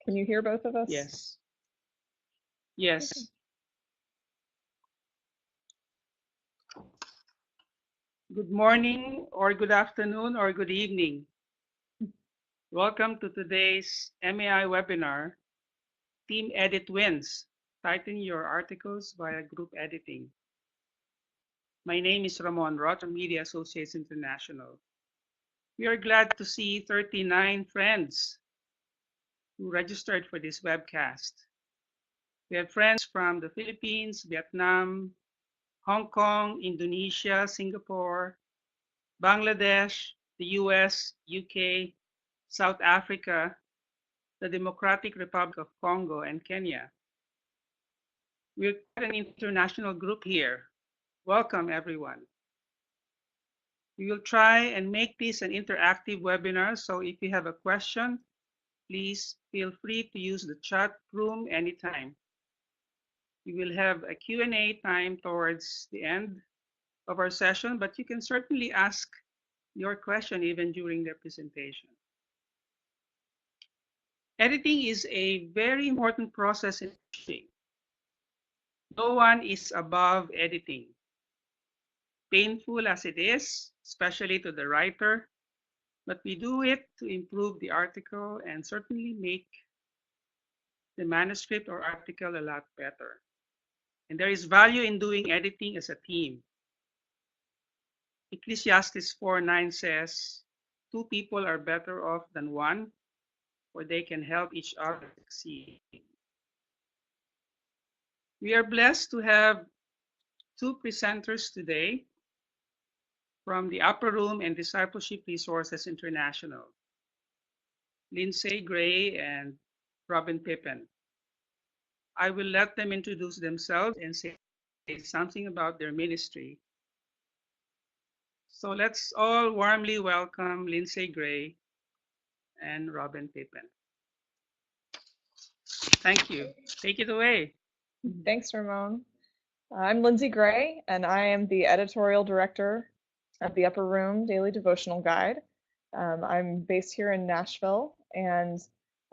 Can you hear both of us? Yes. Yes. Good morning, or good afternoon, or good evening. Welcome to today's MAI webinar, Team Edit Wins, Tighten Your Articles via Group Editing. My name is Ramon Roth from Media Associates International. We are glad to see 39 friends who registered for this webcast. We have friends from the Philippines, Vietnam, Hong Kong, Indonesia, Singapore, Bangladesh, the US, UK, South Africa, the Democratic Republic of Congo, and Kenya. We're quite an international group here. Welcome, everyone. We will try and make this an interactive webinar, so if you have a question, please feel free to use the chat room anytime. We will have a Q&A time towards the end of our session, but you can certainly ask your question even during the presentation. Editing is a very important process in teaching. No one is above editing. Painful as it is, especially to the writer, but we do it to improve the article and certainly make the manuscript or article a lot better. And there is value in doing editing as a team. Ecclesiastes 4:9 says, two people are better off than one, for they can help each other succeed. We are blessed to have two presenters today from the Upper Room and Discipleship Resources International, Lindsay Gray and Robin Pippin. I will let them introduce themselves and say something about their ministry. So let's all warmly welcome Lindsay Gray and Robin Pippin. Thank you. Take it away. Thanks, Ramon. I'm Lindsay Gray, and I am the editorial director of the Upper Room Daily Devotional Guide. I'm based here in Nashville, and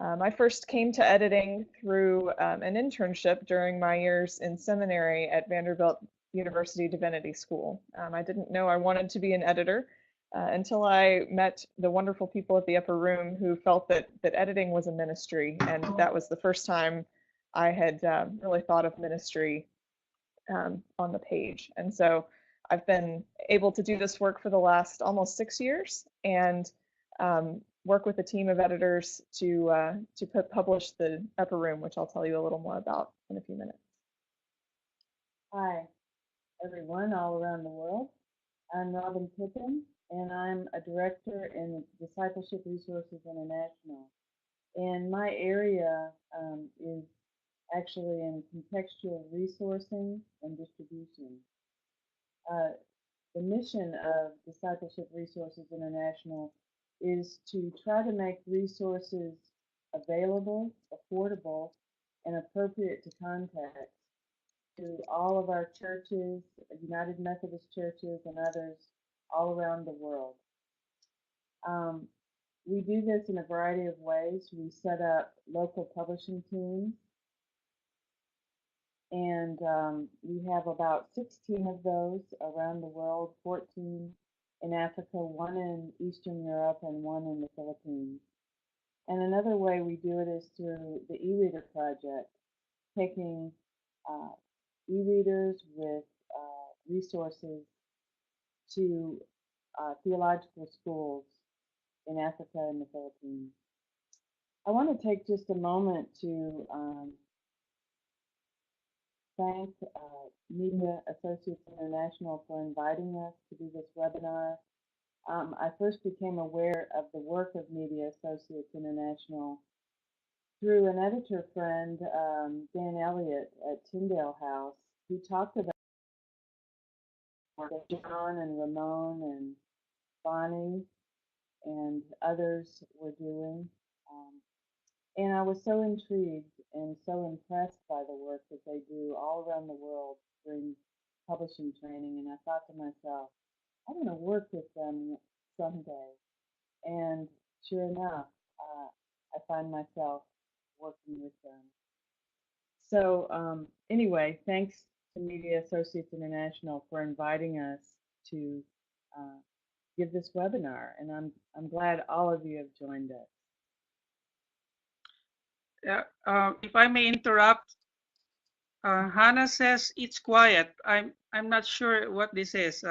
I first came to editing through an internship during my years in seminary at Vanderbilt University Divinity School. I didn't know I wanted to be an editor until I met the wonderful people at the Upper Room who felt that editing was a ministry, and that was the first time I had really thought of ministry on the page. And so I've been able to do this work for the last almost 6 years, and work with a team of editors to publish the Upper Room, which I'll tell you a little more about in a few minutes. Hi, everyone all around the world. I'm Robin Pippin, and I'm a director in Discipleship Resources International. And my area is actually in contextual resourcing and distribution. The mission of Discipleship Resources International is to try to make resources available, affordable, and appropriate to context to all of our churches, United Methodist churches, and others all around the world. We do this in a variety of ways. We set up local publishing teams, and we have about 16 of those around the world, 14 in Africa, 1 in Eastern Europe, and 1 in the Philippines. And another way we do it is through the e-reader project, taking e-readers with resources to theological schools in Africa and the Philippines. I want to take just a moment to thank Media Associates International for inviting us to do this webinar. I first became aware of the work of Media Associates International through an editor friend, Dan Elliott at Tyndale House, who talked about what John and Ramon and Bonnie and others were doing. And I was so intrigued and so impressed by the work that they do all around the world during publishing training. And I thought to myself, I want to work with them someday. And sure enough, I find myself working with them. So anyway, thanks to Media Associates International for inviting us to give this webinar, and I'm glad all of you have joined us. If I may interrupt, Hannah says it's quiet. I'm not sure what this is.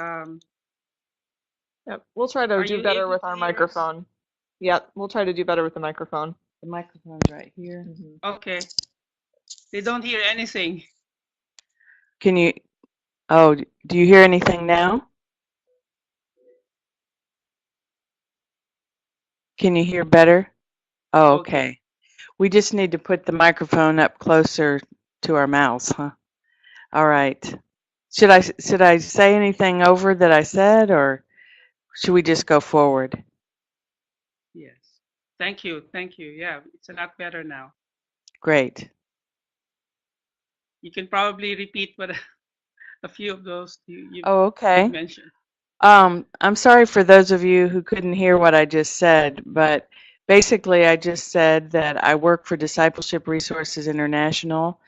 Yep, we'll try to Are do you better able with to our hear us? microphone. Yep, we'll try to do better with the microphone. The microphone's right here. Okay. They don't hear anything. Can you, oh, do you hear anything now? Can you hear better? Oh, okay. We just need to put the microphone up closer to our mouths, huh? All right. Should I say anything over that I said, or should we just go forward? Yes. Thank you. Thank you. Yeah, it's a lot better now. Great. You can probably repeat what a few of those you Oh, okay. mentioned. I'm sorry for those of you who couldn't hear what I just said, but basically I just said that I work for Discipleship Resources International.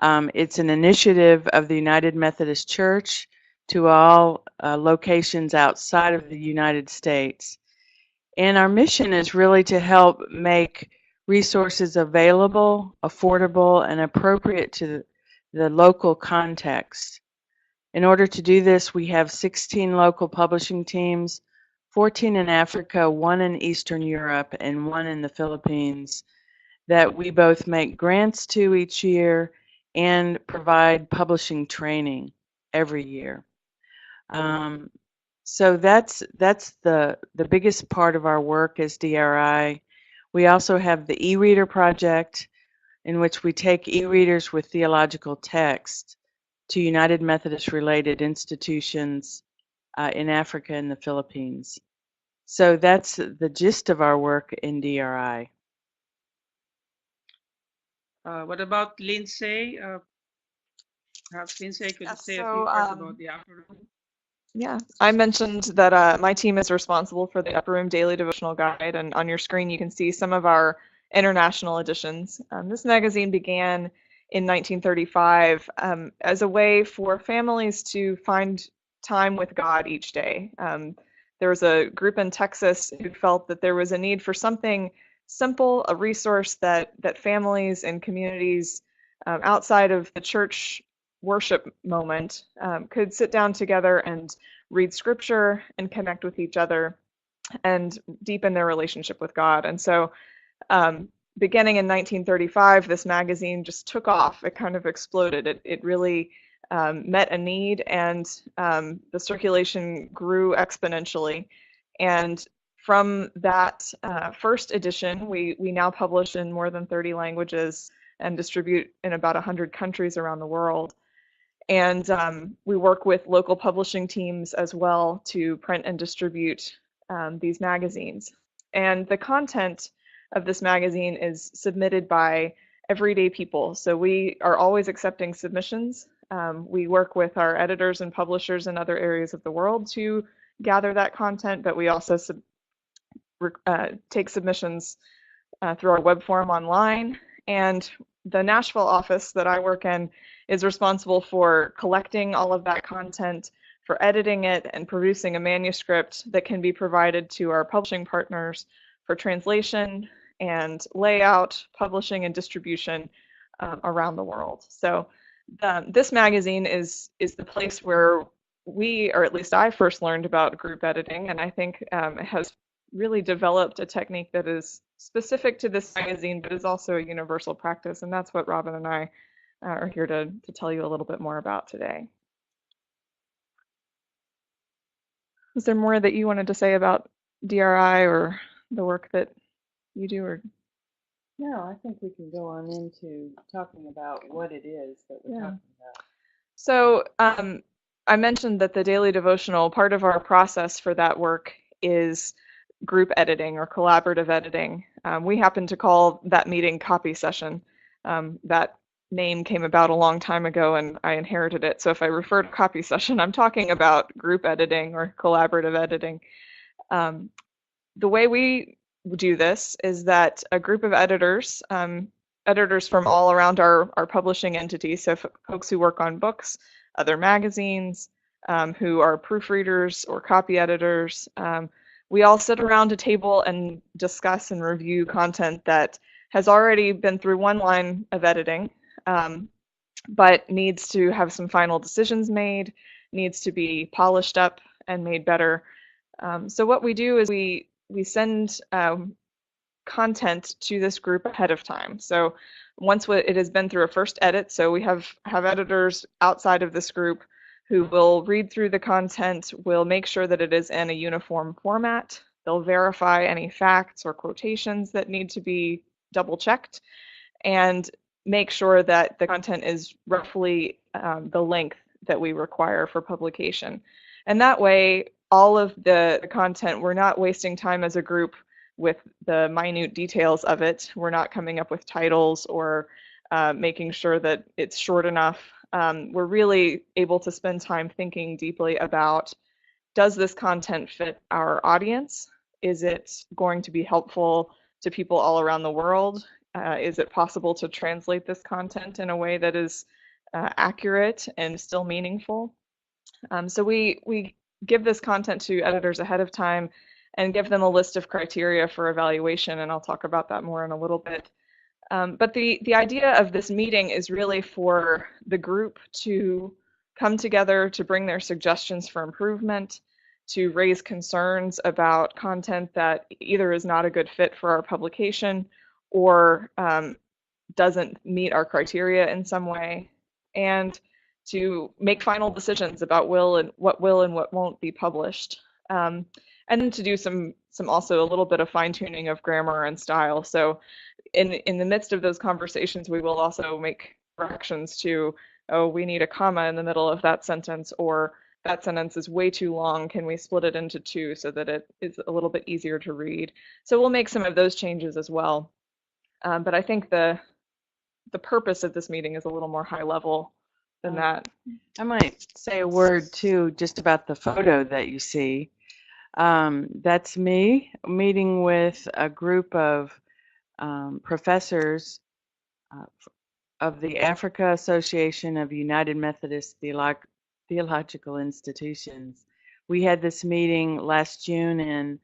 It's an initiative of the United Methodist Church to all locations outside of the United States. And our mission is really to help make resources available, affordable, and appropriate to the local context. In order to do this, we have 16 local publishing teams, 14 in Africa, 1 in Eastern Europe, and 1 in the Philippines, that we both make grants to each year and provide publishing training every year. So that's the biggest part of our work as DRI. We also have the e-reader project, in which we take e-readers with theological text to United Methodist related institutions in Africa and the Philippines. So that's the gist of our work in DRI. What about Lindsay? Perhaps Lindsay could say a few words about the upper room. Yeah, I mentioned that my team is responsible for the Upper Room Daily Devotional Guide, and on your screen you can see some of our international editions. This magazine began in 1935 as a way for families to find time with God each day. There was a group in Texas who felt that there was a need for something simple, a resource that families and communities outside of the church worship moment could sit down together and read scripture and connect with each other and deepen their relationship with God. And so beginning in 1935, this magazine just took off. It kind of exploded. It really met a need, and the circulation grew exponentially. And from that first edition, we now publish in more than 30 languages and distribute in about 100 countries around the world. And we work with local publishing teams as well to print and distribute these magazines. And the content of this magazine is submitted by everyday people. So we are always accepting submissions. We work with our editors and publishers in other areas of the world to gather that content, but we also take submissions through our web forum online. And the Nashville office that I work in is responsible for collecting all of that content, for editing it, and producing a manuscript that can be provided to our publishing partners for translation and layout, publishing, and distribution around the world. So this magazine is the place where we, or at least I, first learned about group editing, and I think it has really developed a technique that is specific to this magazine, but is also a universal practice. And that's what Robin and I are here to tell you a little bit more about today. Is there more that you wanted to say about DRI or the work that you do? Or No, I think we can go on into talking about what it is that we're talking about. So I mentioned that the daily devotional, part of our process for that work is group editing or collaborative editing. We happen to call that meeting copy session. That name came about a long time ago and I inherited it. So if I refer to copy session, I'm talking about group editing or collaborative editing. The way we do this is that a group of editors editors from all around our publishing entity, so folks who work on books, other magazines, who are proofreaders or copy editors. We all sit around a table and discuss and review content that has already been through one line of editing, but needs to have some final decisions made, needs to be polished up and made better. So what we do is we send content to this group ahead of time. So once it has been through a first edit, so we have editors outside of this group who will read through the content, will make sure that it is in a uniform format. They'll verify any facts or quotations that need to be double checked, and make sure that the content is roughly the length that we require for publication. And that way, all of the content, we're not wasting time as a group with the minute details of it. We're not coming up with titles or making sure that it's short enough. We're really able to spend time thinking deeply about, does this content fit our audience? Is it going to be helpful to people all around the world? Is it possible to translate this content in a way that is accurate and still meaningful? So we give this content to editors ahead of time and give them a list of criteria for evaluation, and I'll talk about that more in a little bit. But the idea of this meeting is really for the group to come together to bring their suggestions for improvement, to raise concerns about content that either is not a good fit for our publication or doesn't meet our criteria in some way, and to make final decisions about what will and what won't be published. And then to do some also a little bit of fine tuning of grammar and style. So in the midst of those conversations, we will also make corrections to, oh, we need a comma in the middle of that sentence, or that sentence is way too long. Can we split it into two so that it is a little bit easier to read? So we'll make some of those changes as well. But I think the purpose of this meeting is a little more high level than that. I might say a word too, just about the photo that you see. That's me meeting with a group of professors of the Africa Association of United Methodist Theological Institutions. We had this meeting last June in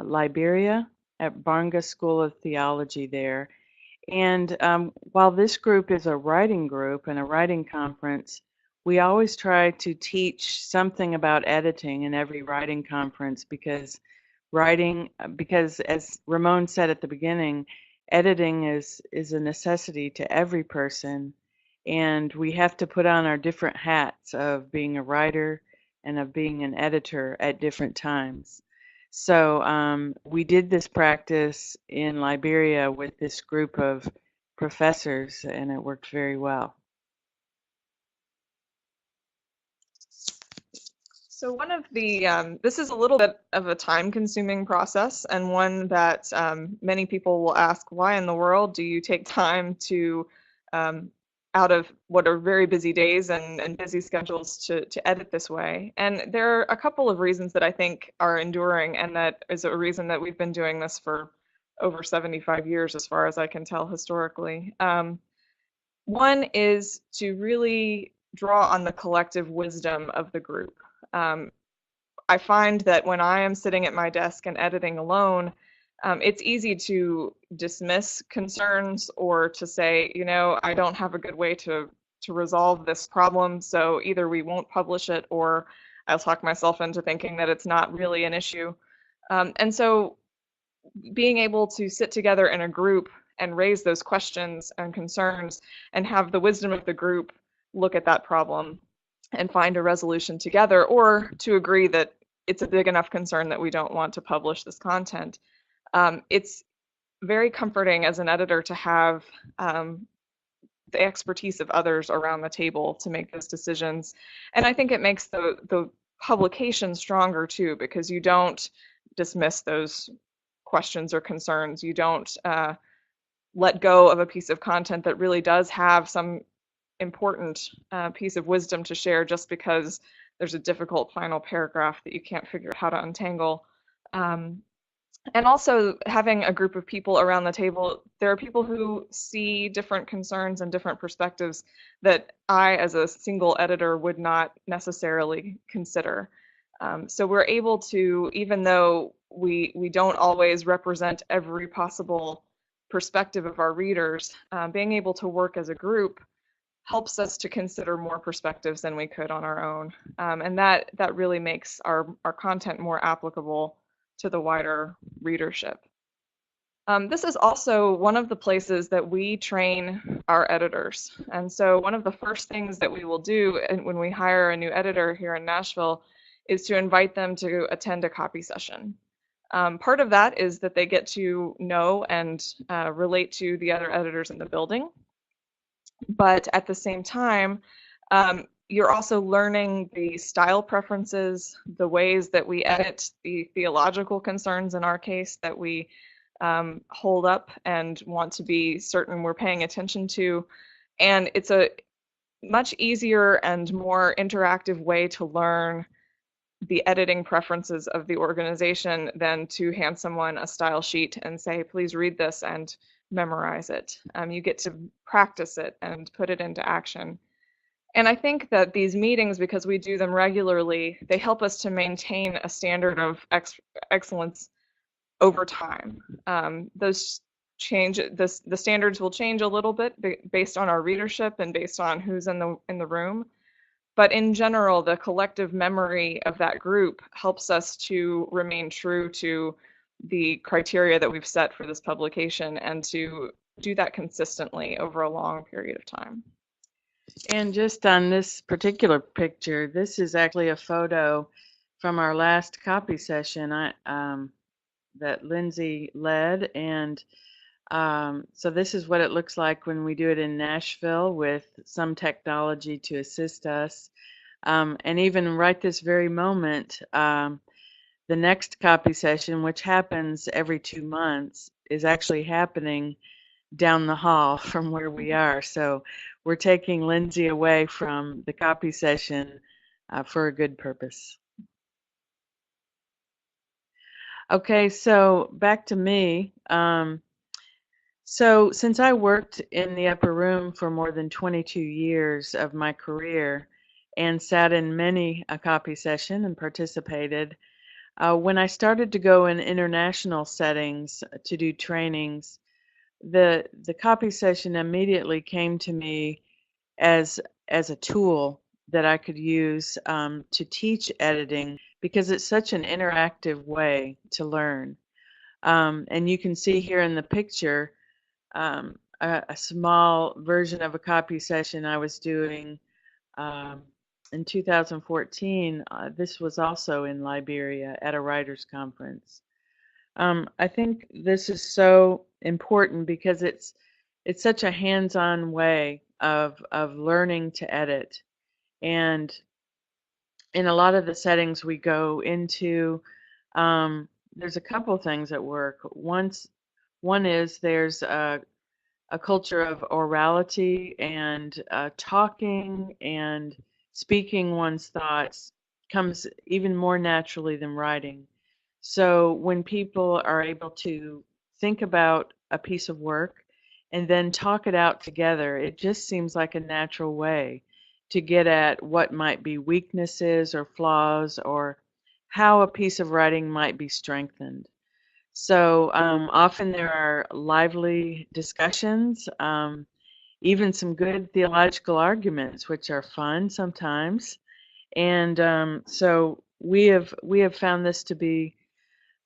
Liberia at Barnga School of Theology there. And while this group is a writing group and a writing conference, we always try to teach something about editing in every writing conference, because as Ramon said at the beginning, editing is a necessity to every person, and we have to put on our different hats of being a writer and of being an editor at different times. So we did this practice in Liberia with this group of professors, and it worked very well. So one of the, this is a little bit of a time-consuming process, and one that many people will ask, why in the world do you take time to, out of what are very busy days and busy schedules, to edit this way? And there are a couple of reasons that I think are enduring, and that is a reason that we've been doing this for over 75 years, as far as I can tell historically. One is to really draw on the collective wisdom of the group. I find that when I am sitting at my desk and editing alone, it's easy to dismiss concerns or to say, you know, I don't have a good way to resolve this problem, so either we won't publish it or I'll talk myself into thinking that it's not really an issue. And so being able to sit together in a group and raise those questions and concerns and have the wisdom of the group look at that problem and find a resolution together, or to agree that it's a big enough concern that we don't want to publish this content. It's very comforting as an editor to have the expertise of others around the table to make those decisions. And I think it makes the publication stronger too, because you don't dismiss those questions or concerns. You don't let go of a piece of content that really does have some important piece of wisdom to share just because there's a difficult final paragraph that you can't figure out how to untangle. And also having a group of people around the table, there are people who see different concerns and different perspectives that I, as a single editor, would not necessarily consider. So we're able to, even though we don't always represent every possible perspective of our readers, being able to work as a group helps us to consider more perspectives than we could on our own. And that really makes our content more applicable to the wider readership. This is also one of the places that we train our editors. And so one of the first things that we will do when we hire a new editor here in Nashville is to invite them to attend a copy session. Part of that is that they get to know and relate to the other editors in the building. But at the same time, you're also learning the style preferences, the ways that we edit, the theological concerns in our case that we hold up and want to be certain we're paying attention to. And it's a much easier and more interactive way to learn the editing preferences of the organization than to hand someone a style sheet and say, please read this and memorize it. You get to practice it and put it into action. And I think that these meetings, because we do them regularly, they help us to maintain a standard of excellence over time. Those change, the standards will change a little bit based on our readership and based on who's in the room. But in general, the collective memory of that group helps us to remain true to the criteria that we've set for this publication and to do that consistently over a long period of time. And just on this particular picture, this is actually a photo from our last copy session that Lindsay led. And so this is what it looks like when we do it in Nashville with some technology to assist us. And even right this very moment, the next copy session, which happens every 2 months, is actually happening down the hall from where we are. So we're taking Lindsay away from the copy session for a good purpose. Okay, so back to me. So since I worked in the upper room for more than 22 years of my career and sat in many a copy session and participated, when I started to go in international settings to do trainings, the copy session immediately came to me as a tool that I could use to teach editing, because it's such an interactive way to learn. And you can see here in the picture a small version of a copy session I was doing in 2014. This was also in Liberia at a writers' conference. I think this is so important because it's such a hands-on way of learning to edit. And in a lot of the settings we go into, there's a couple things at work. One is there's a culture of orality and talking and speaking one's thoughts comes even more naturally than writing. So when people are able to think about a piece of work and then talk it out together, it just seems like a natural way to get at what might be weaknesses or flaws or how a piece of writing might be strengthened. So often there are lively discussions, even some good theological arguments, which are fun sometimes. And so we have found this to be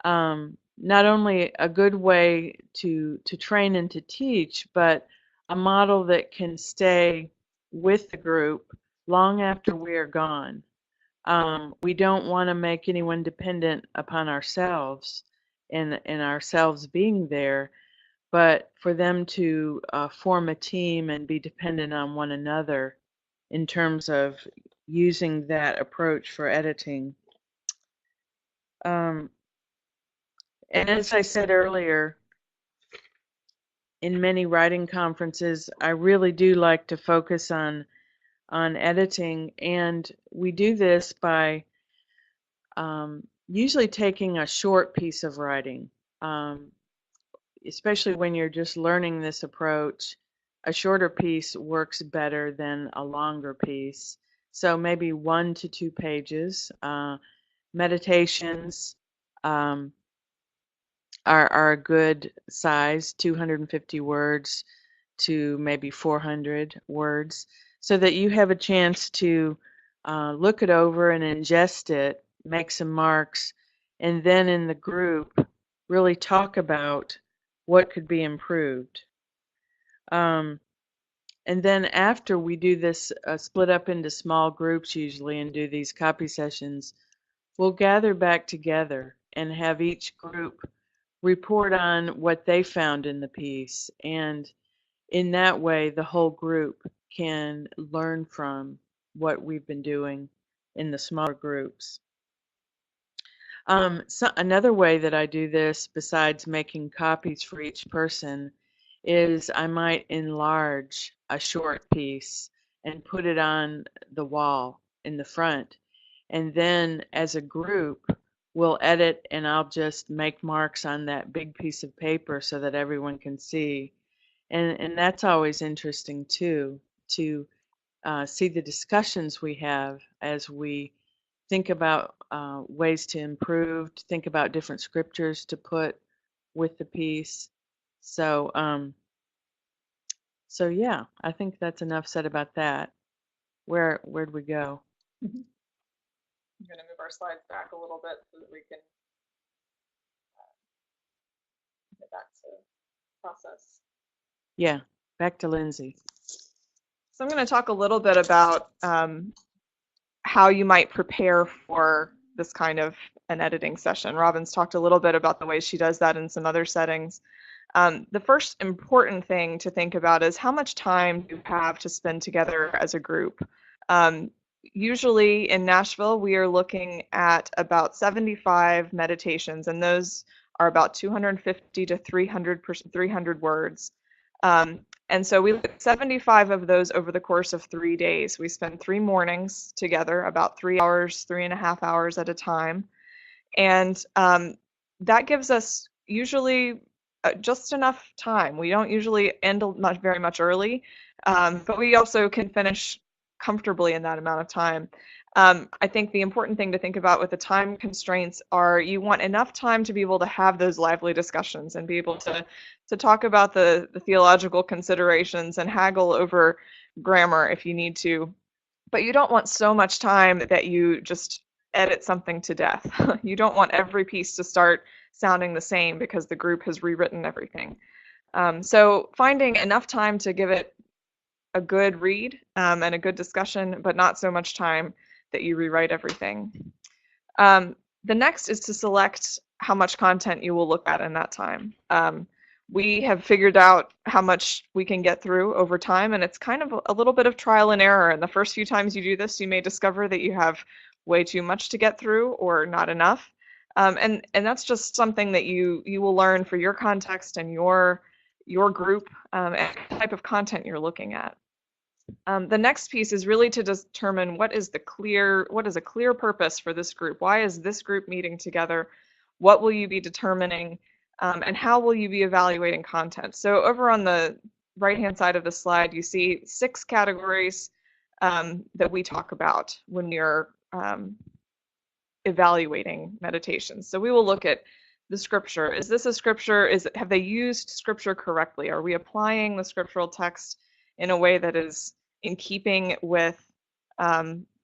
not only a good way to train and to teach, but a model that can stay with the group long after we are gone. We don't want to make anyone dependent upon ourselves and ourselves being there, but for them to form a team and be dependent on one another in terms of using that approach for editing. And as I said earlier, in many writing conferences, I really do like to focus on editing, and we do this by usually taking a short piece of writing. especially when you're just learning this approach, a shorter piece works better than a longer piece. So maybe 1 to 2 pages. Meditations are a good size, 250 words to maybe 400 words, so that you have a chance to look it over and ingest it, make some marks, and then in the group really talk about what could be improved. And then after we do this, split up into small groups usually and do these copy sessions, we'll gather back together and have each group report on what they found in the piece. And in that way, the whole group can learn from what we've been doing in the smaller groups. So another way that I do this, besides making copies for each person, is I might enlarge a short piece and put it on the wall in the front. And then as a group, we'll edit and I'll just make marks on that big piece of paper so that everyone can see. And that's always interesting too, to see the discussions we have as we think about ways to improve, to think about different scriptures to put with the piece. So, so yeah, I think that's enough said about that. Where'd we go? I'm going to move our slides back a little bit so that we can get back to process. Yeah, back to Lindsay. So I'm going to talk a little bit about how you might prepare for this kind of an editing session. Robin's talked a little bit about the way she does that in some other settings. The first important thing to think about is how much time you have to spend together as a group. Usually in Nashville, we are looking at about 75 meditations, and those are about 250 to 300 words. And so we look at 75 of those over the course of 3 days. We spend 3 mornings together, about 3 hours, 3.5 hours at a time. And that gives us usually just enough time. We don't usually end very much early, but we also can finish comfortably in that amount of time. I think the important thing to think about with the time constraints are you want enough time to be able to have those lively discussions and be able to talk about the theological considerations and haggle over grammar if you need to. But you don't want so much time that you just edit something to death. You don't want every piece to start sounding the same because the group has rewritten everything. So finding enough time to give it a good read and a good discussion, but not so much time that you rewrite everything. The next is to select how much content you will look at in that time. We have figured out how much we can get through over time, and it's kind of a little bit of trial and error. And the first few times you do this, you may discover that you have way too much to get through or not enough. And that's just something that you will learn for your context and your group and the type of content you're looking at. The next piece is really to determine what is a clear purpose for this group. Why is this group meeting together? What will you be determining? And how will you be evaluating content? So over on the right-hand side of the slide, you see 6 categories that we talk about when you're evaluating meditations. So we will look at the scripture. Is this a scripture? Have they used scripture correctly? Are we applying the scriptural text in a way that is in keeping with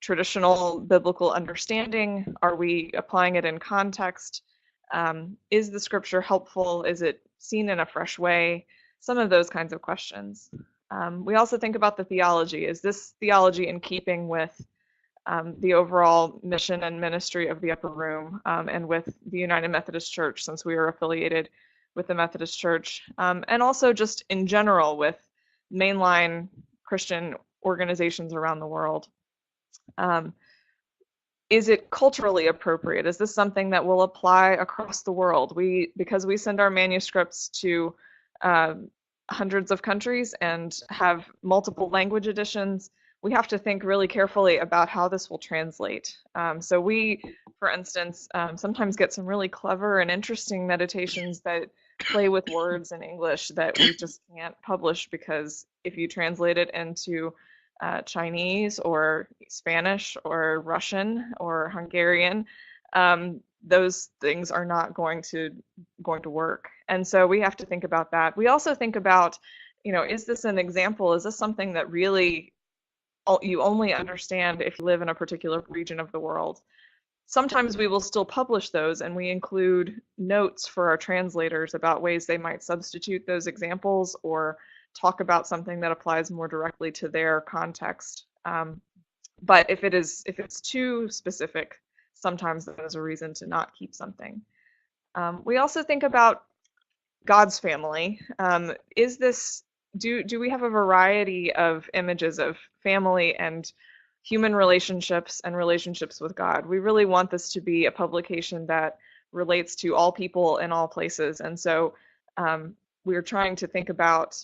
traditional biblical understanding? Are we applying it in context? Is the scripture helpful? Is it seen in a fresh way? Some of those kinds of questions. We also think about the theology. Is this theology in keeping with the overall mission and ministry of the Upper Room and with the United Methodist Church, since we are affiliated with the Methodist Church, and also just in general with mainline Christian organizations around the world? Is it culturally appropriate? Is this something that will apply across the world? Because we send our manuscripts to hundreds of countries and have multiple language editions, we have to think really carefully about how this will translate. So we for instance, sometimes get some really clever and interesting meditations that play with words in English that we just can't publish because if you translate it into Chinese or Spanish or Russian or Hungarian, those things are not going to work. And so we have to think about that. We also think about, is this an example? Is this something that really you only understand if you live in a particular region of the world? Sometimes we will still publish those, and we include notes for our translators about ways they might substitute those examples or talk about something that applies more directly to their context. But if it's too specific, sometimes that is a reason to not keep something. We also think about God's family. Do we have a variety of images of family and human relationships and relationships with God? We really want this to be a publication that relates to all people in all places. And so we're trying to think about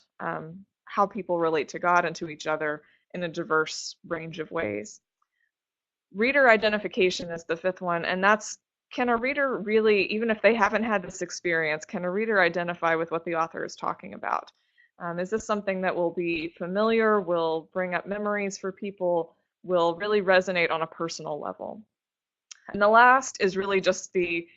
how people relate to God and to each other in a diverse range of ways. Reader identification is the fifth one, and that's, can a reader really, even if they haven't had this experience, can a reader identify with what the author is talking about? Is this something that will be familiar, will bring up memories for people, will really resonate on a personal level? And the last is really just the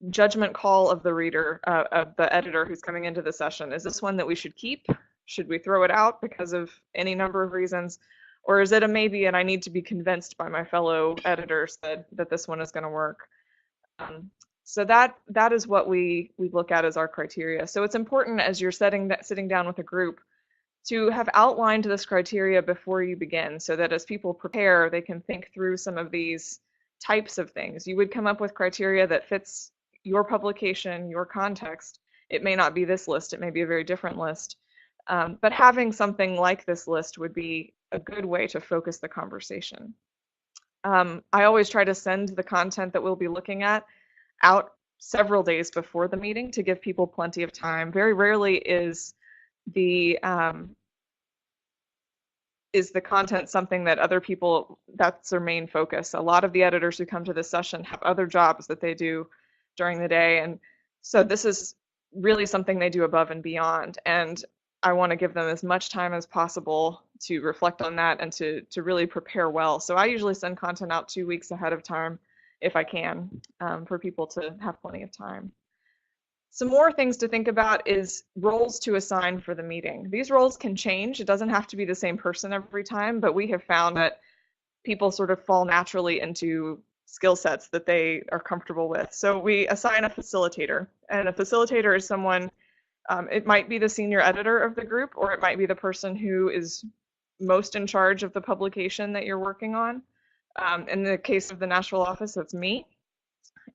judgment call of the reader, of the editor who's coming into the session. Is this one that we should keep? Should we throw it out because of any number of reasons? Or is it a maybe and I need to be convinced by my fellow editors that this one is going to work? So that is what we look at as our criteria. So it's important as you're sitting down with a group to have outlined this criteria before you begin, so that as people prepare, they can think through some of these types of things. You would come up with criteria that fits your publication, your context. It may not be this list, it may be a very different list. But having something like this list would be a good way to focus the conversation. I always try to send the content that we'll be looking at out several days before the meeting to give people plenty of time. Very rarely is the content something that other people, that's their main focus. A lot of the editors who come to this session have other jobs that they do during the day, and so this is really something they do above and beyond, and I want to give them as much time as possible to reflect on that and to really prepare well. So I usually send content out 2 weeks ahead of time if I can, for people to have plenty of time. Some more things to think about is roles to assign for the meeting. These roles can change. It doesn't have to be the same person every time, but we have found that people sort of fall naturally into skill sets that they are comfortable with. So we assign a facilitator, and a facilitator is someone, it might be the senior editor of the group, or it might be the person who is most in charge of the publication that you're working on. In the case of the Nashville office, that's me.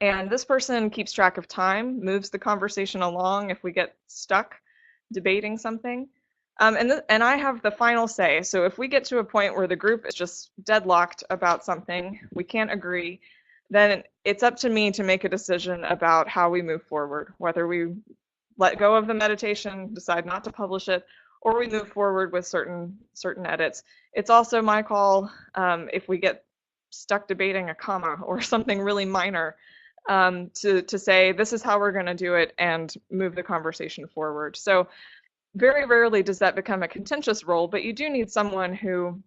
And this person keeps track of time, moves the conversation along if we get stuck debating something. And I have the final say. So if we get to a point where the group is just deadlocked about something, we can't agree, then it's up to me to make a decision about how we move forward, whether we let go of the meditation, decide not to publish it, or we move forward with certain edits. It's also my call if we get stuck debating a comma or something really minor, to say this is how we're going to do it and move the conversation forward. So very rarely does that become a contentious role, but you do need someone who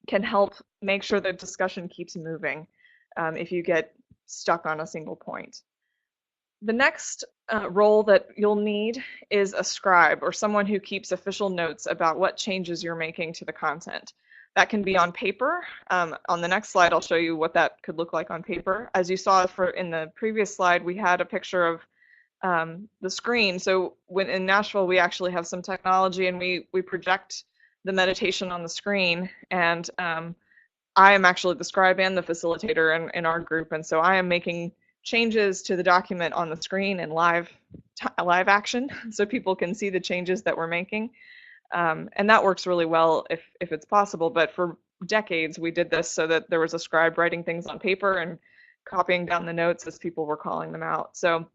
can help make sure the discussion keeps moving if you get stuck on a single point. The next role that you'll need is a scribe, or someone who keeps official notes about what changes you're making to the content. That can be on paper. On the next slide, I'll show you what that could look like on paper. As you saw in the previous slide, we had a picture of the screen. So in Nashville, we actually have some technology, and we project the meditation on the screen. And I am actually the scribe and the facilitator in our group, and so I am making changes to the document on the screen in live action, so people can see the changes that we're making. And that works really well if it's possible, but for decades we did this so that there was a scribe writing things on paper and copying down the notes as people were calling them out. So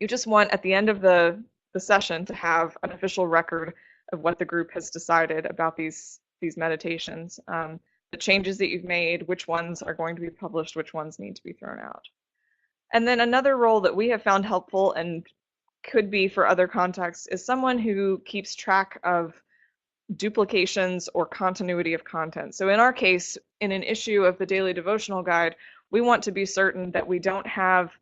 you just want at the end of the session to have an official record of what the group has decided about these meditations, the changes that you've made, which ones are going to be published, which ones need to be thrown out. And then another role that we have found helpful and could be for other contexts is someone who keeps track of duplications or continuity of content. So in our case, in an issue of the Daily Devotional Guide, we want to be certain that we don't have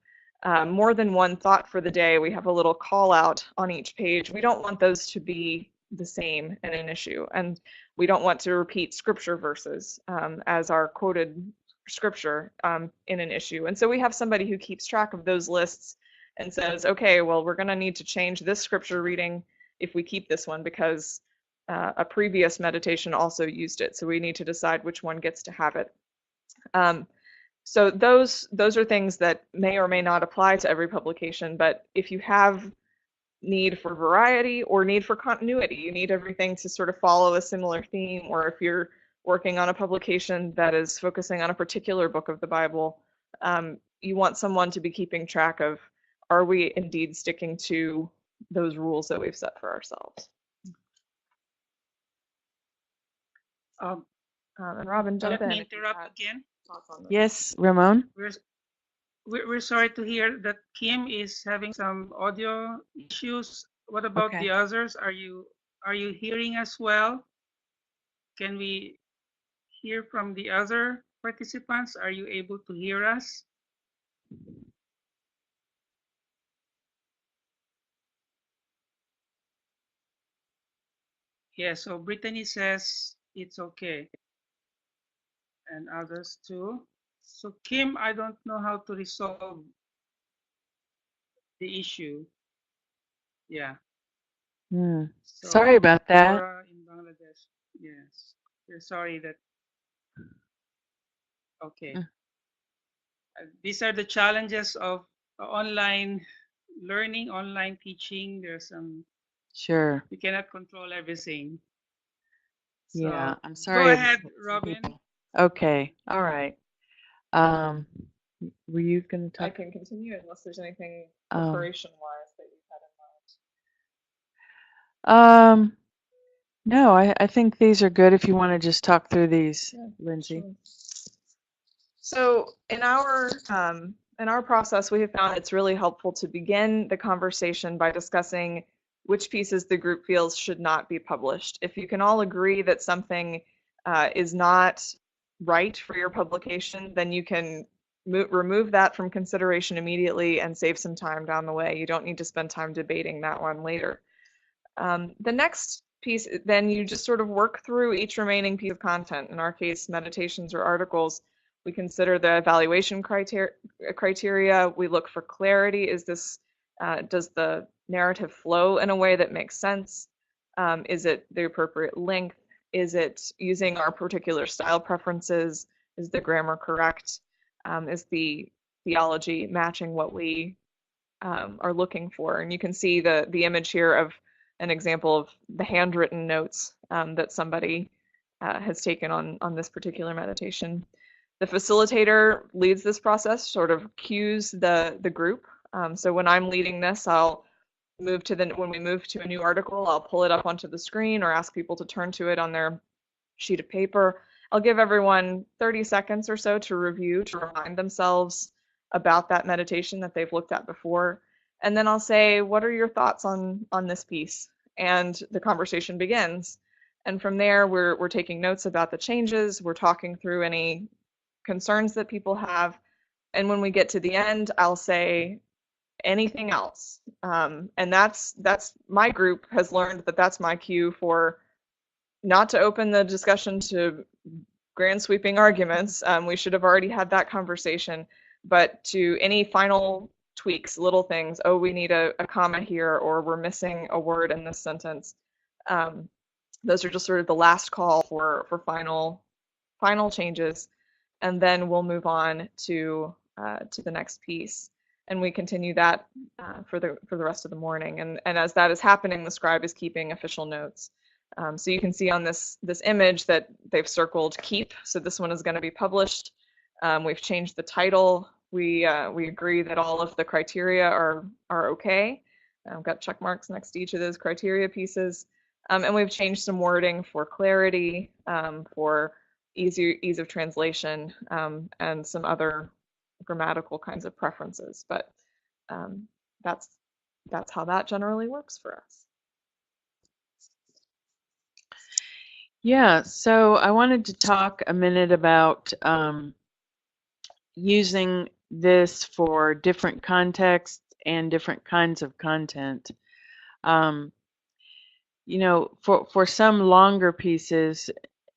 more than one thought for the day. We have a little call out on each page. We don't want those to be the same in an issue. And we don't want to repeat scripture verses as our quoted scripture in an issue. And so we have somebody who keeps track of those lists and says, okay, well, we're going to need to change this scripture reading if we keep this one because a previous meditation also used it. So we need to decide which one gets to have it. So those are things that may or may not apply to every publication, but if you have need for variety or need for continuity, you need everything to sort of follow a similar theme, or if you're working on a publication that is focusing on a particular book of the Bible, you want someone to be keeping track of, are we indeed sticking to those rules that we've set for ourselves? And Robin, jump in. Let me interrupt again. Yes, Ramon? We're sorry to hear that Kim is having some audio issues. What about the others? Are you hearing us well? Can we hear from the other participants? Are you able to hear us? Yeah, so Brittany says it's okay. And others too. So Kim, I don't know how to resolve the issue. Yeah. So Sorry about that. Laura in Bangladesh. Yes. We're sorry that. Okay. These are the challenges of online learning, online teaching. There's some. Sure. We cannot control everything. So Yeah, I'm sorry. Go ahead, Robin. Okay. All right. Were you going to talk? I can continue unless there's anything preparation-wise that you had in mind. No, I think these are good if you want to just talk through these, Lindsay. Sure. So in our process, we have found it's really helpful to begin the conversation by discussing which pieces the group feels should not be published. If you can all agree that something is not right for your publication, then you can remove that from consideration immediately and save some time down the way. You don't need to spend time debating that one later. The next piece, then you just sort of work through each remaining piece of content. In our case, meditations or articles. We consider the evaluation criteria. We look for clarity. Is this, does the narrative flow in a way that makes sense? Is it the appropriate length? Is it using our particular style preferences? Is the grammar correct? Is the theology matching what we are looking for? And you can see the image here of an example of the handwritten notes that somebody has taken on this particular meditation. The facilitator leads this process, sort of cues the group. So when I'm leading this, I'll move to when we move to a new article, I'll pull it up onto the screen or ask people to turn to it on their sheet of paper. I'll give everyone 30 seconds or so to review, to remind themselves about that meditation that they've looked at before. And then I'll say, what are your thoughts on this piece? And the conversation begins. And from there, we're taking notes about the changes. We're talking through any concerns that people have. And when we get to the end, I'll say, anything else? And that's my group has learned that that's my cue for not to open the discussion to grand sweeping arguments. We should have already had that conversation, but to any final tweaks, little things. Oh, we need a comma here, or we're missing a word in this sentence. Those are just sort of the last call for final changes, and then we'll move on to the next piece. And we continue that for the rest of the morning. And as that is happening, the scribe is keeping official notes. So you can see on this image that they've circled keep. So this one is going to be published. We've changed the title. We agree that all of the criteria are okay. I've got check marks next to each of those criteria pieces. And we've changed some wording for clarity, for ease of translation, and some other grammatical kinds of preferences, but that's how that generally works for us. Yeah, so I wanted to talk a minute about using this for different contexts and different kinds of content. You know, for some longer pieces,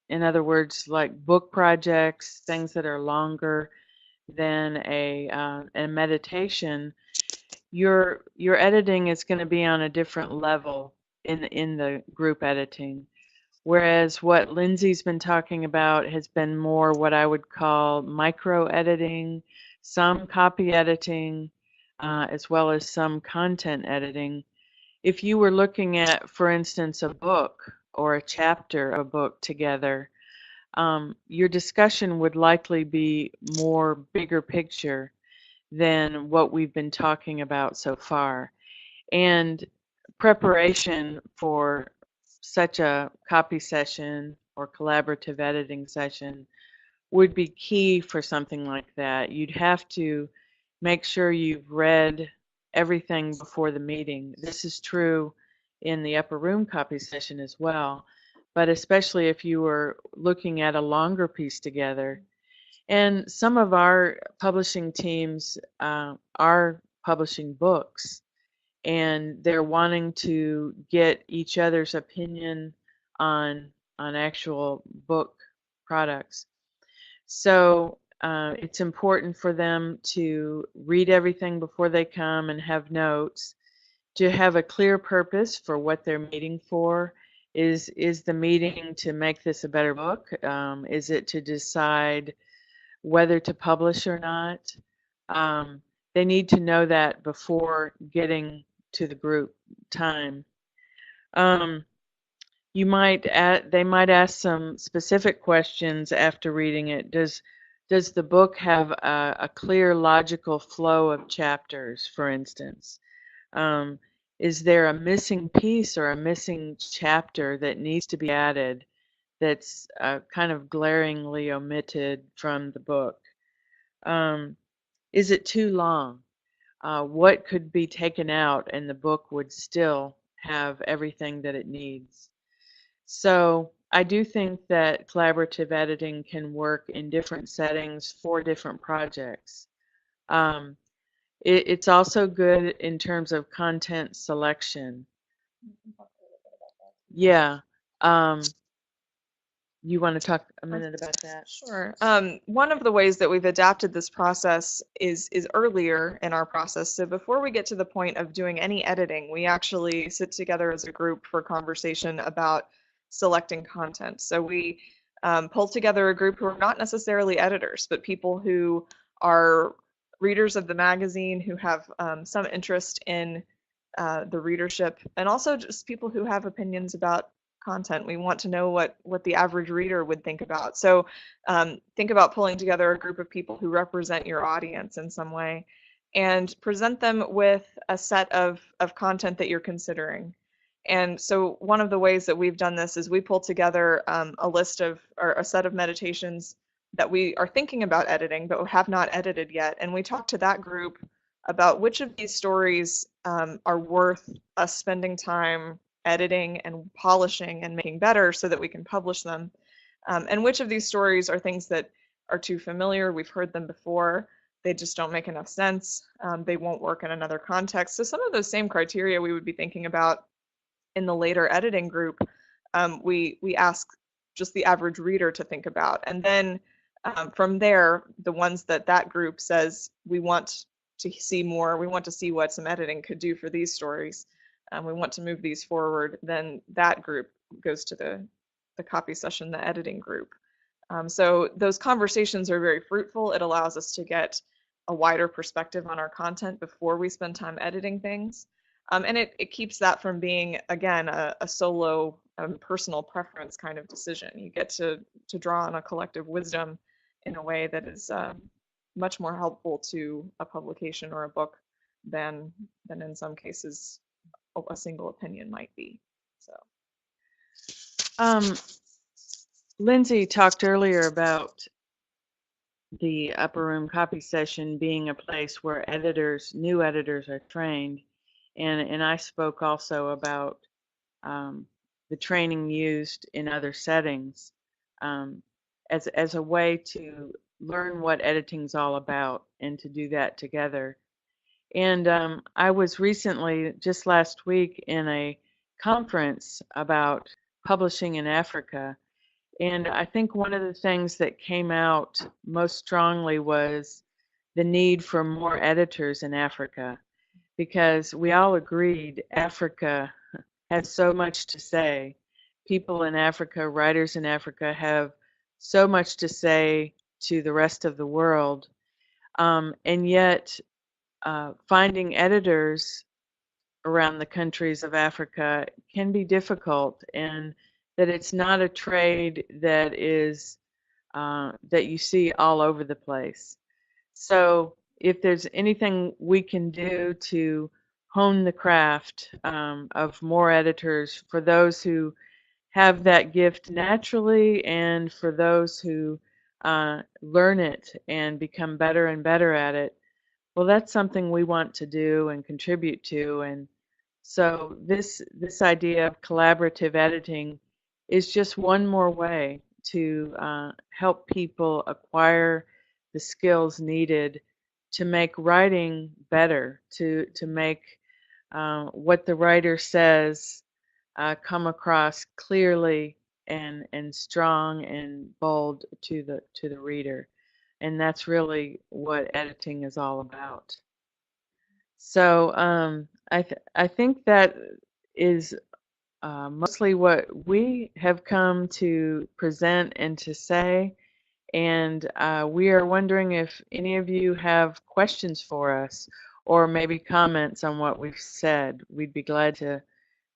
in other words, like book projects, things that are longer than a meditation, your editing is going to be on a different level in the group editing. Whereas what Lindsay's been talking about has been more what I would call micro editing, some copy editing, as well as some content editing. If you were looking at, for instance, a book or a chapter of a book together, your discussion would likely be more bigger picture than what we've been talking about so far. And preparation for such a copy session or collaborative editing session would be key for something like that. You'd have to make sure you've read everything before the meeting. This is true in the upper room copy session as well, but especially if you were looking at a longer piece together. And some of our publishing teams are publishing books, and they're wanting to get each other's opinion on actual book products. So it's important for them to read everything before they come and have notes, to have a clear purpose for what they're meeting for. Is the meeting to make this a better book? Is it to decide whether to publish or not? They need to know that before getting to the group time. They might ask some specific questions after reading it. Does the book have a clear logical flow of chapters, for instance? Is there a missing piece or a missing chapter that needs to be added that's kind of glaringly omitted from the book? Is it too long? What could be taken out and the book would still have everything that it needs? So I do think that collaborative editing can work in different settings for different projects. It's also good in terms of content selection. Yeah. You want to talk a minute about that? Sure. One of the ways that we've adapted this process is earlier in our process. So before we get to the point of doing any editing, we actually sit together as a group for conversation about selecting content. So we pull together a group who are not necessarily editors, but people who are readers of the magazine, who have some interest in the readership, and also just people who have opinions about content. We want to know what the average reader would think about. So think about pulling together a group of people who represent your audience in some way and present them with a set of content that you're considering. And so one of the ways that we've done this is we pull together a list of, or a set of meditations that we are thinking about editing but have not edited yet. And we talk to that group about which of these stories are worth us spending time editing and polishing and making better so that we can publish them. And which of these stories are things that are too familiar, we've heard them before, they just don't make enough sense, they won't work in another context. So some of those same criteria we would be thinking about in the later editing group, we ask just the average reader to think about. And then from there, the ones that group says we want to see more, we want to see what some editing could do for these stories, we want to move these forward, then that group goes to the copy session, the editing group. So those conversations are very fruitful. It allows us to get a wider perspective on our content before we spend time editing things. And it keeps that from being, again, a solo personal preference kind of decision. You get to draw on a collective wisdom in a way that is much more helpful to a publication or a book than in some cases a single opinion might be. So Lindsay talked earlier about the upper room copy session being a place where new editors are trained. And I spoke also about the training used in other settings um, as a way to learn what editing's all about and to do that together. And I was recently, just last week, in a conference about publishing in Africa. And I think one of the things that came out most strongly was the need for more editors in Africa, because we all agreed Africa has so much to say. People in Africa, writers in Africa have so much to say to the rest of the world. And yet, finding editors around the countries of Africa can be difficult, and that it's not a trade that is that you see all over the place. So if there's anything we can do to hone the craft of more editors for those who have that gift naturally, and for those who learn it and become better and better at it, well, that's something we want to do and contribute to. And so this idea of collaborative editing is just one more way to help people acquire the skills needed to make writing better, to make what the writer says come across clearly and strong and bold to the reader. And that's really what editing is all about. So I think that is mostly what we have come to present and to say. And we are wondering if any of you have questions for us, or maybe comments on what we've said. We'd be glad to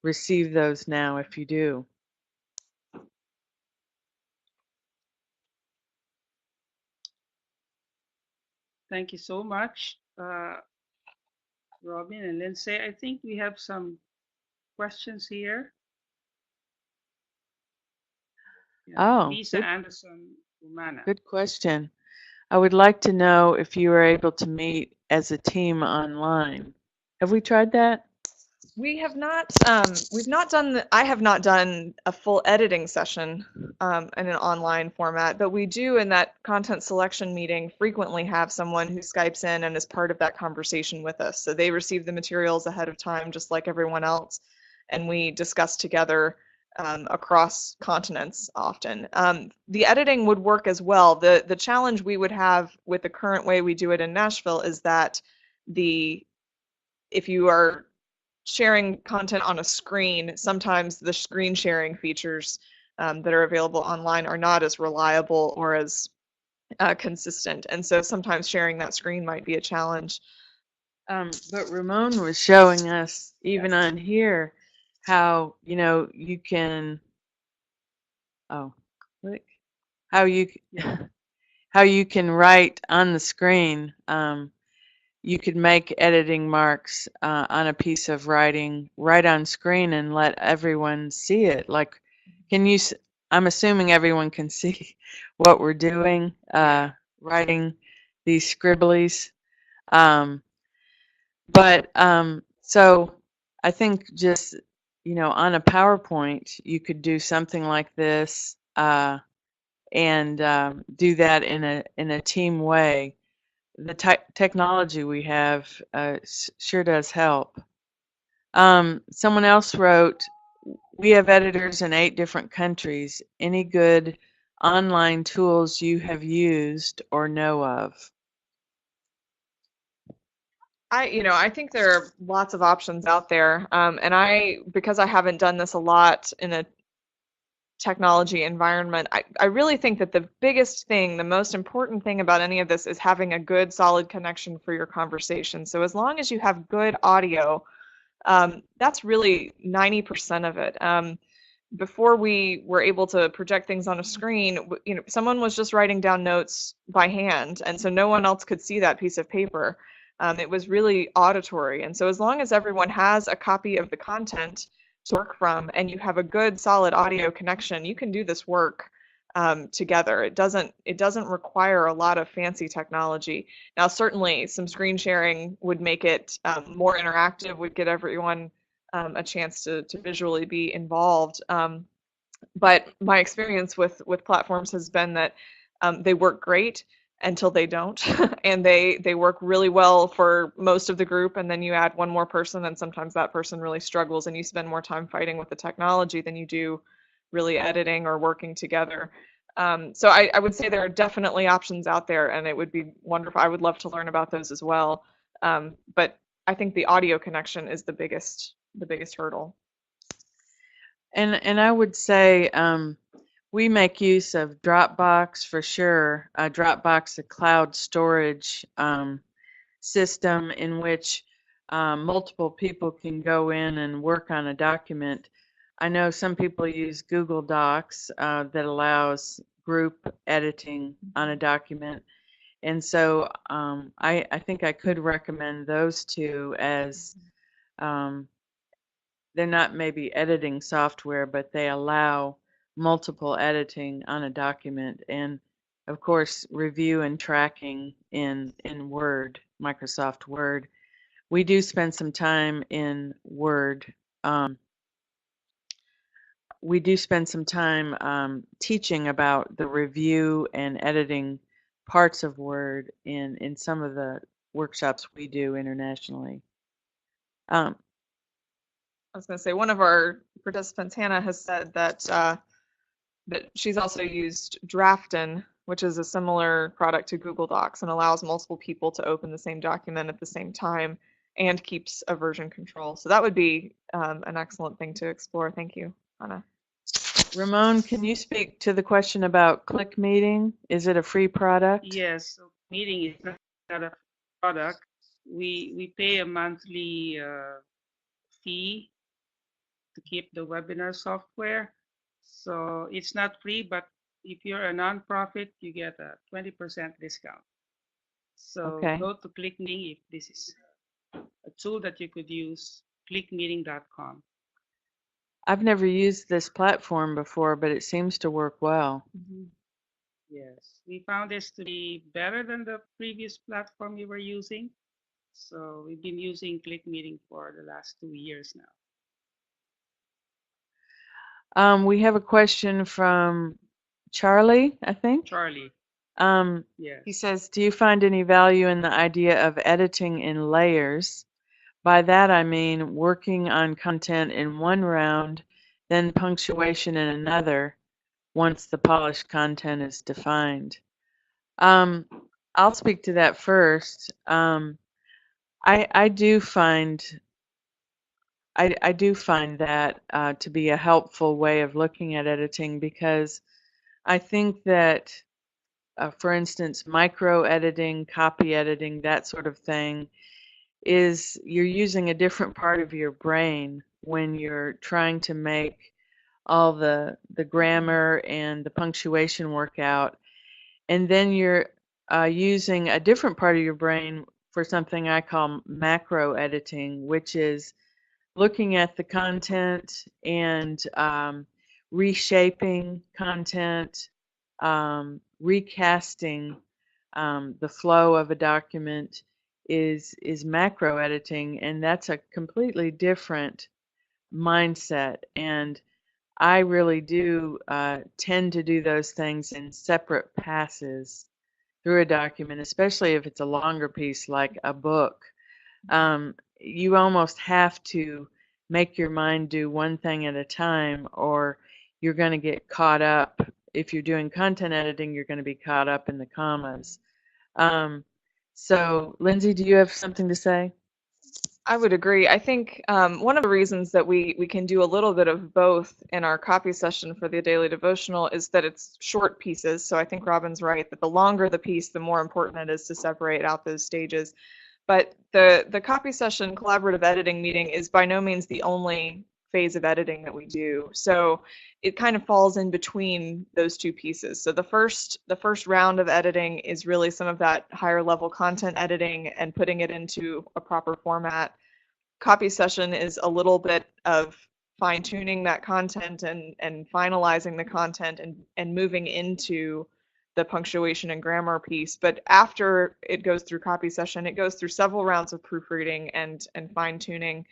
receive those now if you do. Thank you so much, Robin and Lindsay. I think we have some questions here. Oh, Lisa Anderson Umana. Good question. I would like to know if you were able to meet as a team online. Have we tried that? We have not, we've not done, I have not done a full editing session in an online format, but we do in that content selection meeting frequently have someone who Skypes in and is part of that conversation with us. So they receive the materials ahead of time, just like everyone else, and we discuss together across continents often. The editing would work as well. The challenge we would have with the current way we do it in Nashville is that if you are sharing content on a screen, sometimes the screen sharing features that are available online are not as reliable or as consistent. And so sometimes sharing that screen might be a challenge. But Ramon was showing us, even on here, how, you can, click, how you can write on the screen. You could make editing marks on a piece of writing right on screen and let everyone see it. Like, I'm assuming everyone can see what we're doing, writing these scribblies. So I think just, on a PowerPoint, you could do something like this and do that in a team way. The technology we have sure does help. Someone else wrote, we have editors in 8 different countries. Any good online tools you have used or know of? I think there are lots of options out there. And because I haven't done this a lot in a technology environment, I really think that the biggest thing, the most important thing about any of this is having a good, solid connection for your conversation. So as long as you have good audio, that's really 90% of it. Before we were able to project things on a screen, someone was just writing down notes by hand, and so no one else could see that piece of paper. It was really auditory. And so as long as everyone has a copy of the content to work from and you have a good solid audio connection, you can do this work together. It doesn't require a lot of fancy technology. Now, certainly some screen sharing would make it more interactive, would get everyone a chance to visually be involved. But my experience with platforms has been that they work great until they don't, and they work really well for most of the group, and then you add one more person, and sometimes that person really struggles, and you spend more time fighting with the technology than you do really editing or working together. So I would say there are definitely options out there, and it would be wonderful. I would love to learn about those as well. But I think the audio connection is the biggest hurdle. And I would say we make use of Dropbox for sure. Dropbox, a cloud storage system in which multiple people can go in and work on a document. I know some people use Google Docs that allows group editing on a document. And so I think I could recommend those two as they're not maybe editing software, but they allow multiple editing on a document, and of course review and tracking in Word, Microsoft Word. We do spend some time in Word. We do spend some time teaching about the review and editing parts of Word in some of the workshops we do internationally. I was going to say, one of our participants, Hannah, has said that that she's also used Draftin, which is a similar product to Google Docs and allows multiple people to open the same document at the same time and keeps a version control. So that would be an excellent thing to explore. Thank you, Hannah. Ramon, can you speak to the question about Click Meeting? Is it a free product? Yes, so Meeting is not a product. We pay a monthly fee to keep the webinar software. So it's not free, but if you're a nonprofit, you get a 20% discount. So Okay. go to Click Meeting if this is a tool that you could use, clickmeeting.com. I've never used this platform before, but it seems to work well. Yes, we found this to be better than the previous platform we were using. So we've been using Click Meeting for the last 2 years now. We have a question from Charlie, I think. Charlie, He yes. says, do you find any value in the idea of editing in layers? By that I mean working on content in one round, then punctuation in another, once the polished content is defined. I'll speak to that first. I do find that to be a helpful way of looking at editing, because I think that, for instance, micro editing, copy editing, that sort of thing, is you're using a different part of your brain when you're trying to make all the grammar and the punctuation work out, and then you're using a different part of your brain for something I call macro editing, which is looking at the content and reshaping content, recasting the flow of a document is macro editing, and that's a completely different mindset. And I really do tend to do those things in separate passes through a document, especially if it's a longer piece like a book. You almost have to make your mind do one thing at a time, or you're going to get caught up. If you're doing content editing, you're going to be caught up in the commas. So, Lindsay, do you have something to say? I would agree. I think one of the reasons that we can do a little bit of both in our copy session for the daily devotional is that it's short pieces. So I think Robin's right that the longer the piece, the more important it is to separate out those stages. But the copy session collaborative editing meeting is by no means the only phase of editing that we do. So it kind of falls in between those two pieces. So the first round of editing is really some of that higher level content editing and putting it into a proper format. Copy session is a little bit of fine-tuning that content and finalizing the content and moving into the punctuation and grammar piece. But after it goes through copy session, it goes through several rounds of proofreading and fine-tuning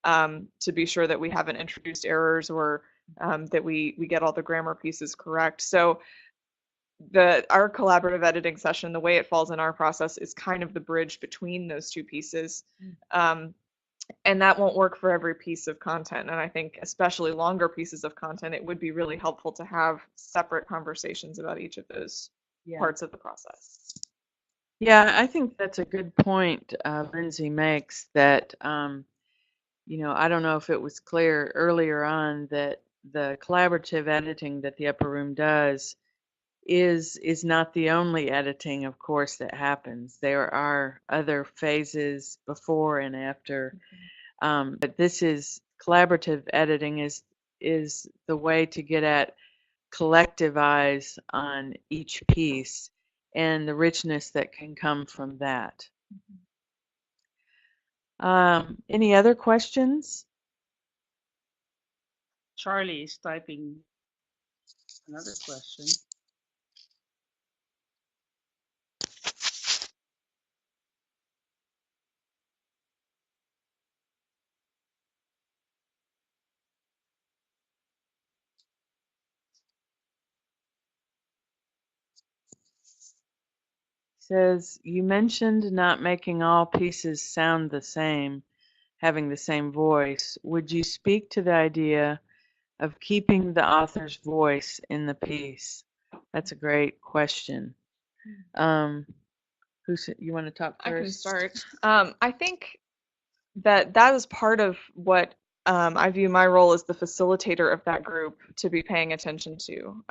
to be sure that we haven't introduced errors or that we get all the grammar pieces correct. So our collaborative editing session, the way it falls in our process, is kind of the bridge between those two pieces. And that won't work for every piece of content. And I think especially longer pieces of content, it would be really helpful to have separate conversations about each of those parts of the process. Yeah, I think that's a good point Lindsay makes, that, you know, I don't know if it was clear earlier on that the collaborative editing that the Upper Room does is not the only editing, of course, that happens. There are other phases before and after, but this is collaborative editing is the way to get at collective eyes on each piece and the richness that can come from that. Any other questions? Charlie is typing another question. Says, you mentioned not making all pieces sound the same, having the same voice. Would you speak to the idea of keeping the author's voice in the piece? That's a great question. You want to talk first? I can start. I think that is part of what I view my role as the facilitator of that group to be paying attention to.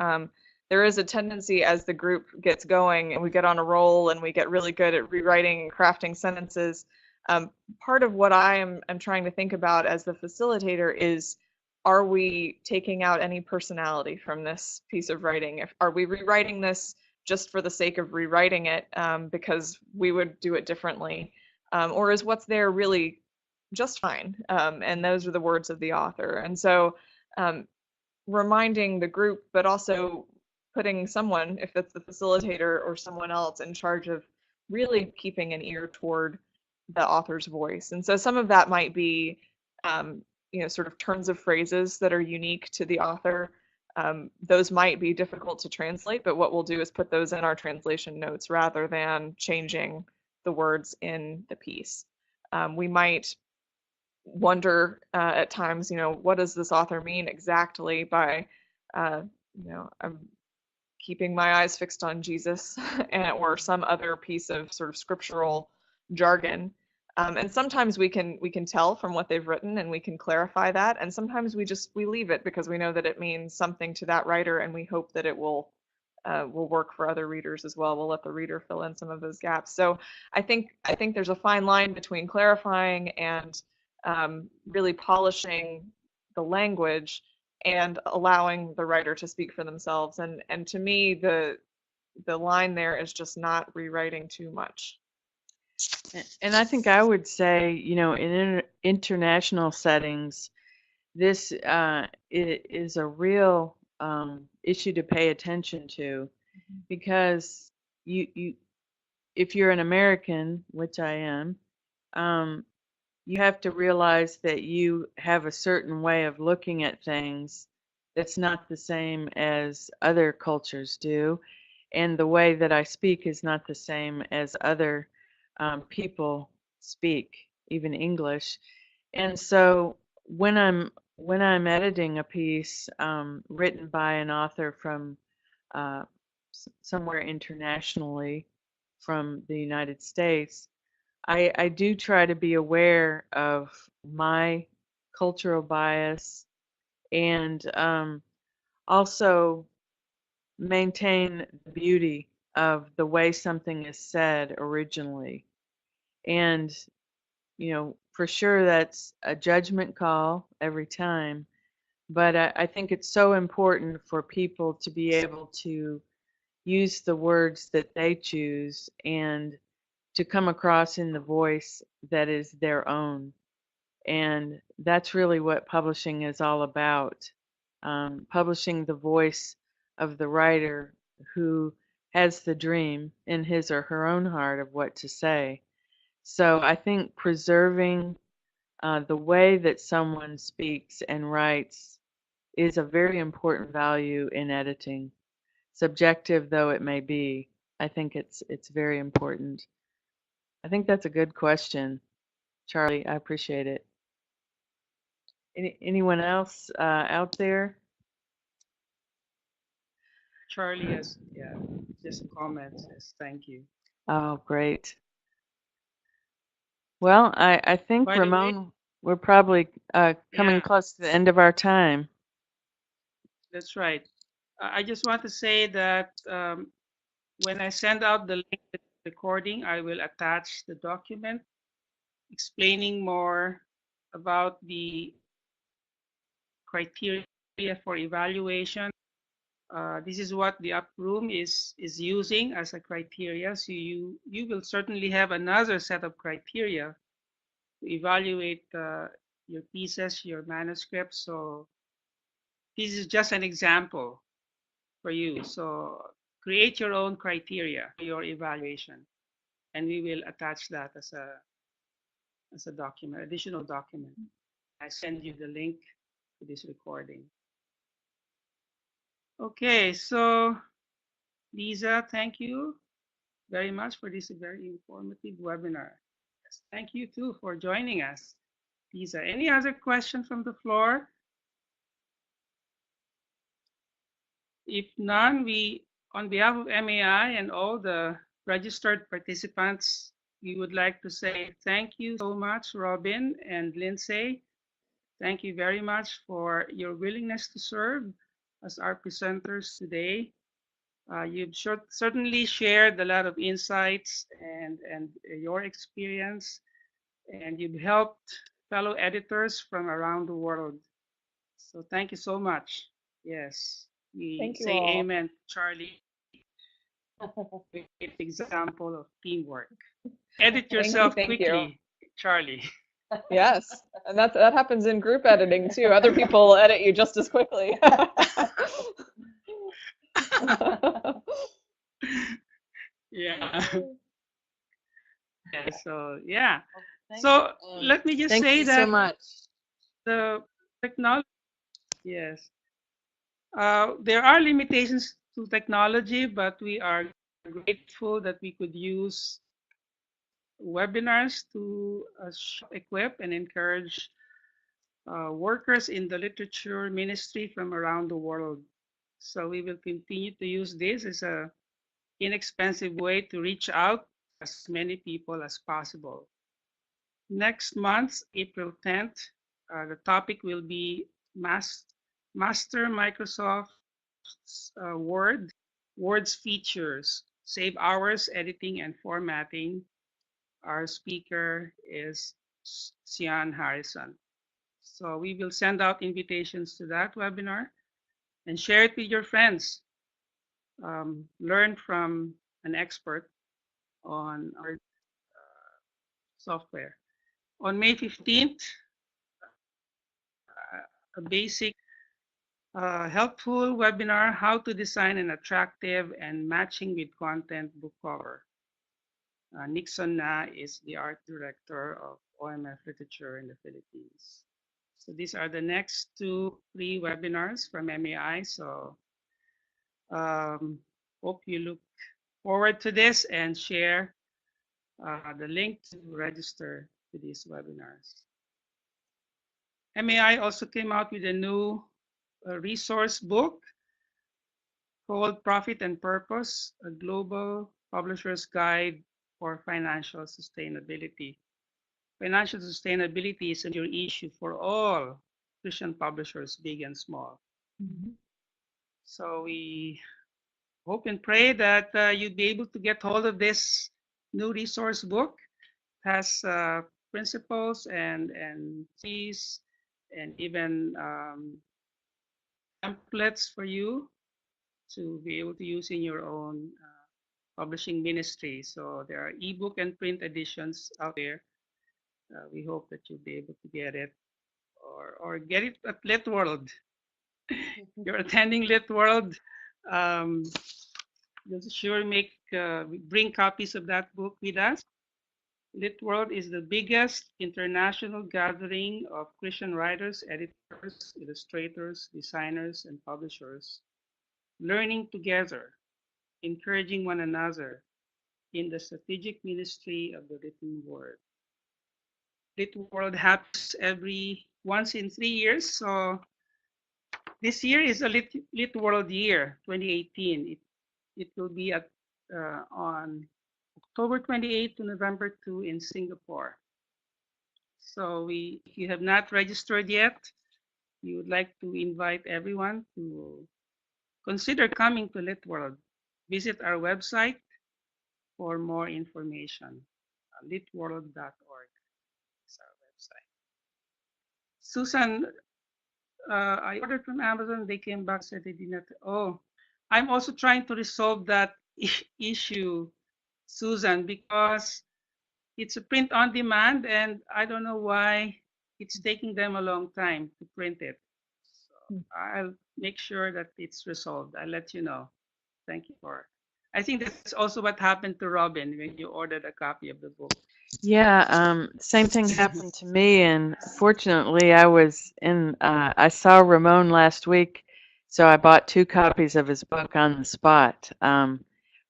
There is a tendency as the group gets going and we get on a roll and we get really good at rewriting and crafting sentences. Part of what I am trying to think about as the facilitator is, are we taking out any personality from this piece of writing? Are we rewriting this just for the sake of rewriting it because we would do it differently? Or is what's there really just fine? And those are the words of the author. And so reminding the group, but also putting someone, if it's the facilitator or someone else, in charge of really keeping an ear toward the author's voice. And so some of that might be, you know, sort of turns of phrases that are unique to the author. Those might be difficult to translate, but what we'll do is put those in our translation notes rather than changing the words in the piece. We might wonder at times, you know, what does this author mean exactly by, you know, I'm keeping my eyes fixed on Jesus or some other piece of sort of scriptural jargon. And sometimes we can tell from what they've written and we can clarify that. And sometimes we leave it because we know that it means something to that writer and we hope that it will work for other readers as well. We'll let the reader fill in some of those gaps. So I think there's a fine line between clarifying and really polishing the language and allowing the writer to speak for themselves. And to me, the line there is just not rewriting too much. And I think I would say, you know, in international settings, this is a real issue to pay attention to, because if you're an American, which I am, you have to realize that you have a certain way of looking at things that's not the same as other cultures do, and the way that I speak is not the same as other people speak, even English. And so when I'm editing a piece written by an author from somewhere internationally from the United States, I do try to be aware of my cultural bias and also maintain the beauty of the way something is said originally. And, you know, for sure that's a judgment call every time, but I think it's so important for people to be able to use the words that they choose and to come across in the voice that is their own. And that's really what publishing is all about. Publishing the voice of the writer who has the dream in his or her own heart of what to say. So I think preserving the way that someone speaks and writes is a very important value in editing. Subjective though it may be, I think it's very important. I think that's a good question, Charlie. I appreciate it. Anyone else out there? Charlie has, yeah, just a comment says thank you. Oh, great. Well, I think, By the way, Ramon, we're probably coming yeah, close to the end of our time. that's right. I just want to say that when I send out the link to the recording, I will attach the document explaining more about the criteria for evaluation. This is what the up room is using as a criteria. So you will certainly have another set of criteria to evaluate your pieces, your manuscripts. So this is just an example for you. So create your own criteria for your evaluation, and we will attach that as a document, additional document. I send you the link to this recording. Okay, so Lisa, thank you very much for this very informative webinar. Yes, thank you too for joining us. Lisa, any other question from the floor? If none, on behalf of MAI and all the registered participants, we would like to say thank you so much, Robin and Lindsay. Thank you very much for your willingness to serve as our presenters today. You've certainly shared a lot of insights and your experience, and you've helped fellow editors from around the world. So thank you so much. Yes, we Thank you say all. amen, Charlie. Great example of teamwork. Edit yourself Thank you. quickly, Charlie. Yes, and that happens in group editing too. Other people edit you just as quickly. Yeah. Yeah. So yeah. Thank So let me just Thank say you so that much. the technology, yes, there are limitations to technology, but we are grateful that we could use webinars to equip and encourage workers in the literature ministry from around the world. So we will continue to use this as an inexpensive way to reach out as many people as possible. Next month, April 10th, the topic will be Master Microsoft's Word's features, save hours editing and formatting. Our speaker is Sian Harrison. So we will send out invitations to that webinar and share it with your friends. Learn from an expert on our software. On May 15th, a basic helpful webinar, how to design an attractive and matching with content book cover. Nixon Na is the art director of OMF Literature in the Philippines. So these are the next 2 free webinars from MAI. So hope you look forward to this and share the link to register to these webinars. MAI also came out with a new resource book called Profit and Purpose, a global publisher's guide for financial sustainability. Financial sustainability is a major issue for all Christian publishers, big and small. Mm-hmm. So we hope and pray that you'd be able to get hold of this new resource book. It has principles and fees and even templates for you to be able to use in your own publishing ministry. So there are ebook and print editions out there. We hope that you'll be able to get it or get it at Lit World. You're attending Lit World. Um, you'll sure bring copies of that book with us. Lit World is the biggest international gathering of Christian writers, editors, illustrators, designers, and publishers, learning together, encouraging one another in the strategic ministry of the written word. Lit World happens every once in 3 years. So this year is a Lit World year, 2018. It will be on October 28 to November 2 in Singapore. So if you have not registered yet, we would like to invite everyone to consider coming to Lit World. Visit our website for more information. Litworld.org is our website. Susan, I ordered from Amazon. They came back, said they did not. Oh, I'm also trying to resolve that issue, Susan, because it's a print on demand, and I don't know why it's taking them a long time to print it. So I'll make sure that it's resolved. I'll let you know. Thank you for. I think that's also what happened to Robin when you ordered a copy of the book. Yeah, same thing happened to me, and fortunately, I saw Ramon last week, so I bought 2 copies of his book on the spot.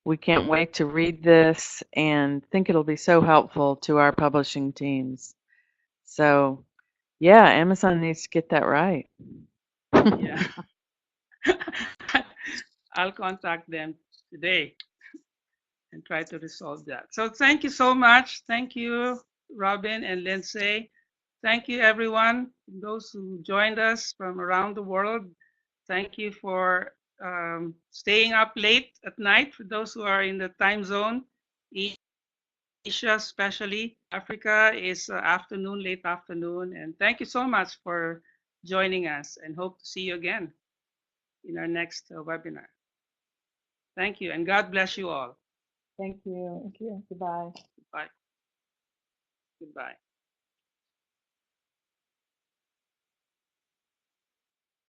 We can't wait to read this and think it'll be so helpful to our publishing teams. So, yeah, Amazon needs to get that right. Yeah. I'll contact them today and try to resolve that. So thank you so much. Thank you, Robin and Lindsay. Thank you, everyone, those who joined us from around the world. Thank you for staying up late at night for those who are in the time zone. Asia, especially Africa, is afternoon, late afternoon. And thank you so much for joining us, and hope to see you again in our next webinar. Thank you, and God bless you all. Thank you. Thank you. Goodbye. Bye. Goodbye.